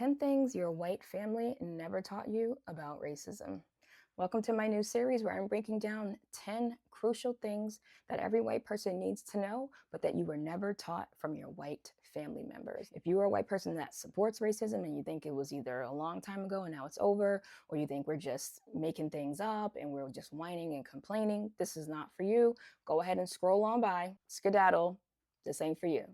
10 things your white family never taught you about racism. Welcome to my new series where I'm breaking down 10 crucial things that every white person needs to know, but that you were never taught from your white family members. If you are a white person that supports racism and you think it was either a long time ago and now it's over, or you think we're just making things up and we're just whining and complaining, this is not for you. Go ahead and scroll on by, skedaddle. This ain't for you.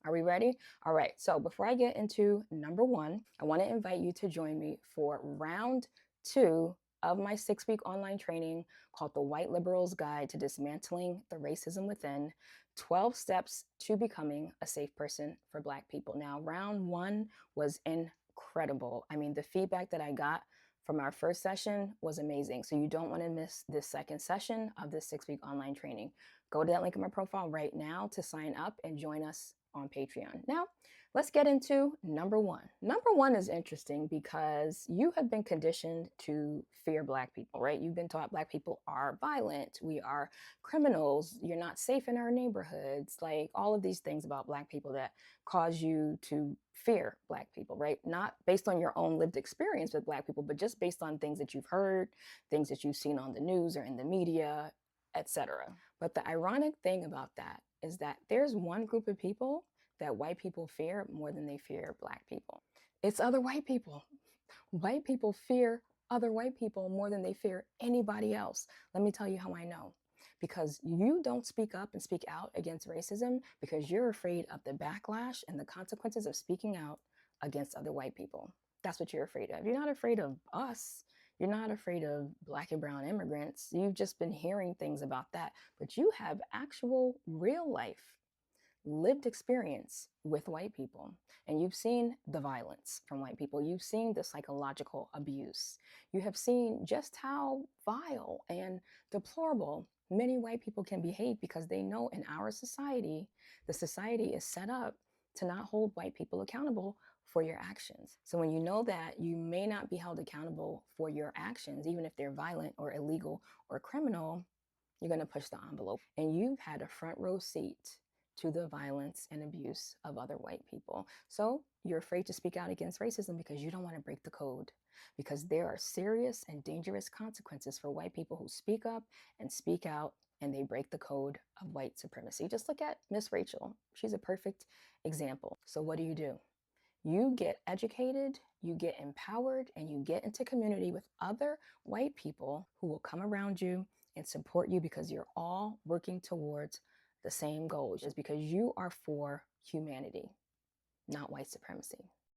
Are we ready? All right. So before I get into number one, I want to invite you to join me for round two of my 6-week online training called The White Liberal's Guide to Dismantling the Racism Within, 12 Steps to Becoming a Safe Person for Black People. Now, round one was incredible. I mean, the feedback that I got from our first session was amazing. So you don't want to miss this second session of this 6-week online training. Go to that link in my profile right now to sign up and join us on Patreon. Now, let's get into number one. Number one is interesting because you have been conditioned to fear Black people, right? You've been taught Black people are violent, we are criminals, you're not safe in our neighborhoods, like all of these things about Black people that cause you to fear Black people, right? Not based on your own lived experience with Black people, but just based on things that you've heard, things that you've seen on the news or in the media, etc. But the ironic thing about that is that there's one group of people that white people fear more than they fear Black people. It's other white people. White people fear other white people more than they fear anybody else. Let me tell you how I know. Because you don't speak up and speak out against racism because you're afraid of the backlash and the consequences of speaking out against other white people. That's what you're afraid of. You're not afraid of us. You're not afraid of Black and brown immigrants. You've just been hearing things about that. But you have actual real life lived experience with white people, and you've seen the violence from white people. You've seen the psychological abuse. You have seen just how vile and deplorable many white people can behave because they know in our society, the society is set up to not hold white people accountable for your actions. So when you know that you may not be held accountable for your actions, even if they're violent or illegal or criminal, you're going to push the envelope. And you've had a front row seat to the violence and abuse of other white people. So you're afraid to speak out against racism because you don't want to break the code, because there are serious and dangerous consequences for white people who speak up and speak out and they break the code of white supremacy. Just look at Miss Rachel. She's a perfect example. So what do? You get educated, you get empowered, and you get into community with other white people who will come around you and support you because you're all working towards the same goals, just because you are for humanity, not white supremacy.